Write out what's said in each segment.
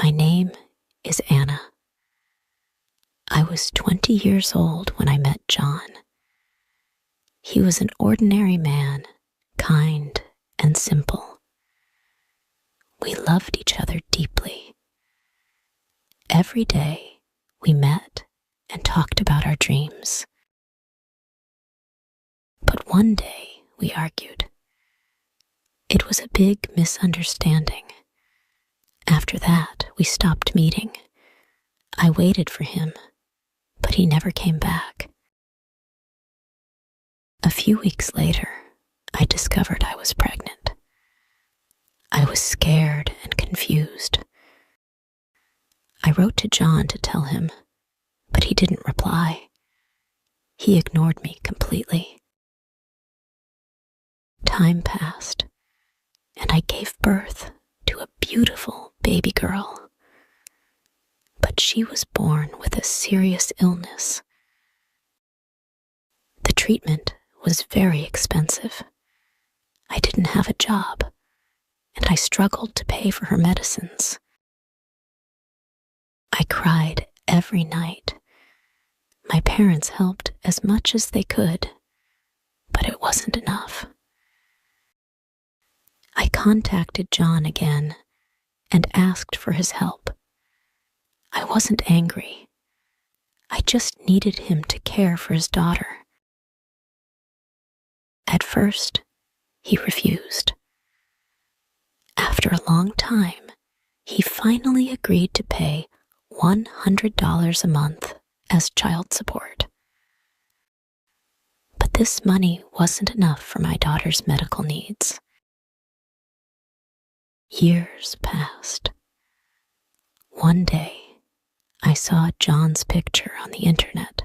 My name is Anna. I was 20 years old when I met John. He was an ordinary man, kind and simple. We loved each other deeply. Every day we met and talked about our dreams. But one day we argued. It was a big misunderstanding. After that, we stopped meeting. I waited for him, but he never came back. A few weeks later, I discovered I was pregnant. I was scared and confused. I wrote to John to tell him, but he didn't reply. He ignored me completely. Time passed, and I gave birth to a beautiful baby girl. But she was born with a serious illness. The treatment was very expensive. I didn't have a job, and I struggled to pay for her medicines. I cried every night. My parents helped as much as they could, but it wasn't enough. I contacted John again and asked for his help. I wasn't angry. I just needed him to care for his daughter. At first, he refused. After a long time, he finally agreed to pay $100 a month as child support. But this money wasn't enough for my daughter's medical needs. Years passed. One day, I saw John's picture on the internet.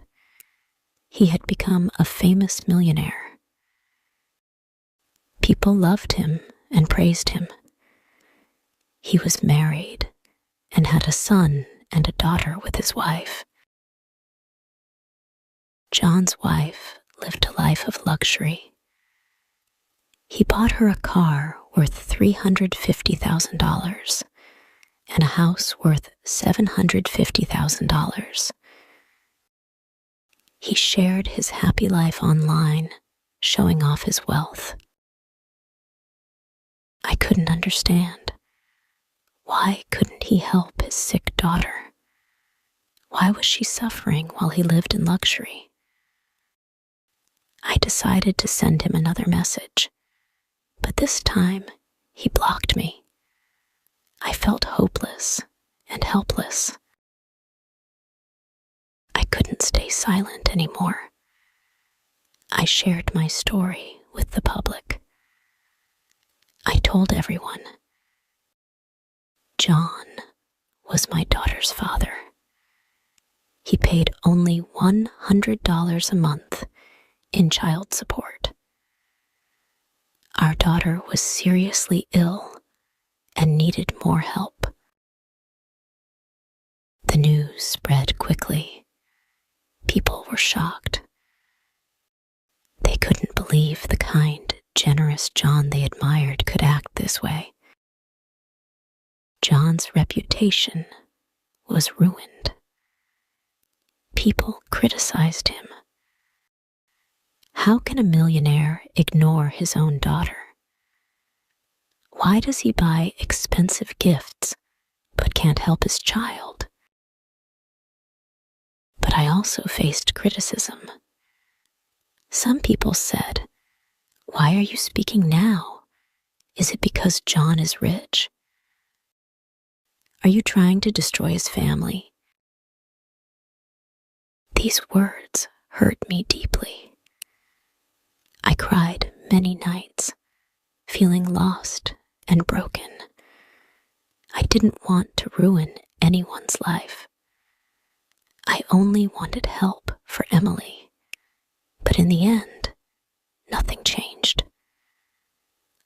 He had become a famous millionaire. People loved him and praised him. He was married and had a son and a daughter with his wife. John's wife lived a life of luxury. He bought her a car worth $350,000 and a house worth $750,000. He shared his happy life online, showing off his wealth. I couldn't understand. Why couldn't he help his sick daughter? Why was she suffering while he lived in luxury? I decided to send him another message, but this time he blocked me. I felt hopeless and helpless. I couldn't stay silent anymore. I shared my story with the public. I told everyone. John was my daughter's father. He paid only $100 a month in child support. Our daughter was seriously ill and needed more help. The news spread quickly. People were shocked. They couldn't believe the kind, generous John they admired could act this way. John's reputation was ruined. People criticized him. How can a millionaire ignore his own daughter? Why does he buy expensive gifts but can't help his child? But I also faced criticism. Some people said, "Why are you speaking now? Is it because John is rich? Are you trying to destroy his family?" These words hurt me deeply. I cried many nights, feeling lost and broken. I didn't want to ruin anyone's life. I only wanted help for Emily. But in the end, nothing changed.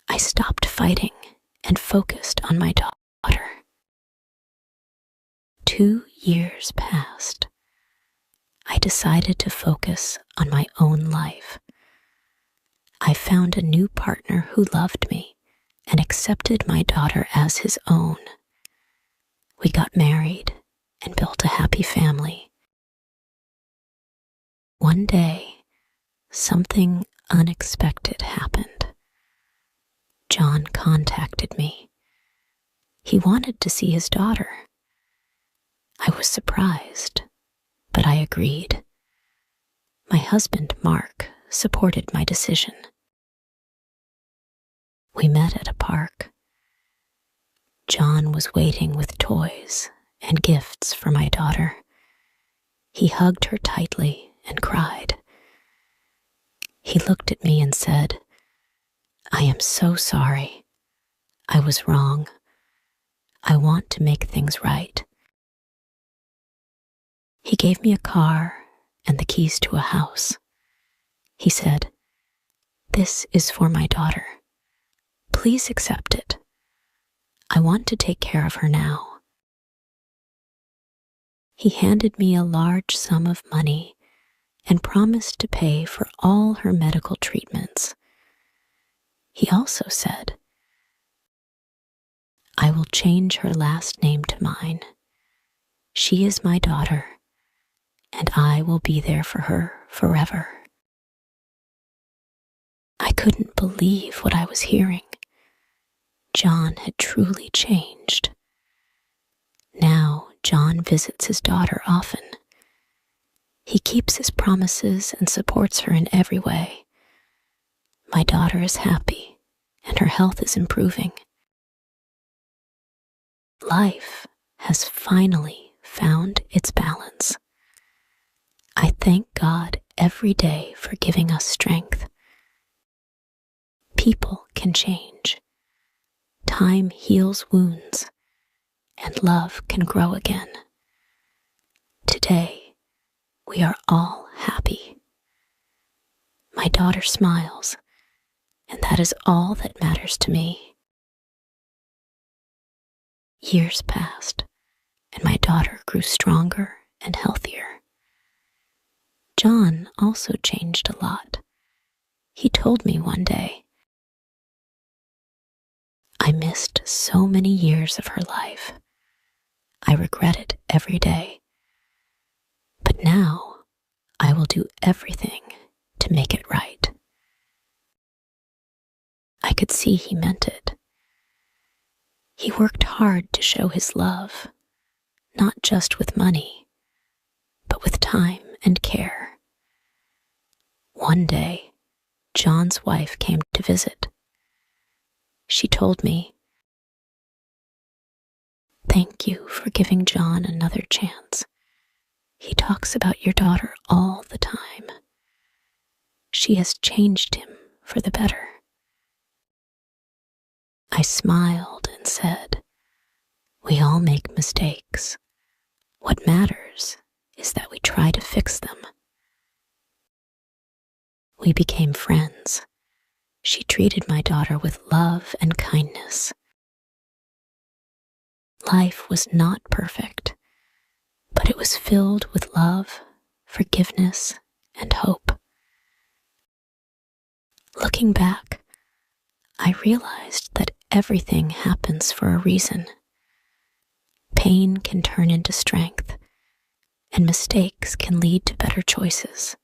I stopped fighting and focused on my daughter. 2 years passed. I decided to focus on my own life. I found a new partner who loved me and accepted my daughter as his own. We got married and built a happy family. One day, something unexpected happened. John contacted me. He wanted to see his daughter. I was surprised, but I agreed. My husband, Mark, supported my decision. We met at a park. John was waiting with toys and gifts for my daughter. He hugged her tightly and cried. He looked at me and said, "I am so sorry. I was wrong. I want to make things right." He gave me a car and the keys to a house. He said, "This is for my daughter. Please accept it. I want to take care of her now." He handed me a large sum of money and promised to pay for all her medical treatments. He also said, "I will change her last name to mine. She is my daughter, and I will be there for her forever." I couldn't believe what I was hearing. John had truly changed. Now John visits his daughter often. He keeps his promises and supports her in every way. My daughter is happy, and her health is improving. Life has finally found its balance. I thank God every day for giving us strength. People can change. Time heals wounds, and love can grow again. Today, we are all happy. My daughter smiles, and that is all that matters to me. Years passed, and my daughter grew stronger and healthier. John also changed a lot. He told me one day, "I missed so many years of her life. I regret it every day. But now I will do everything to make it right." I could see he meant it. He worked hard to show his love, not just with money, but with time and care. One day, John's wife came to visit. She told me, "Thank you for giving John another chance. He talks about your daughter all the time. She has changed him for the better." I smiled and said, "We all make mistakes. What matters is that we try to fix them." We became friends. She treated my daughter with love and kindness. Life was not perfect, but it was filled with love, forgiveness, and hope. Looking back, I realized that everything happens for a reason. Pain can turn into strength, and mistakes can lead to better choices.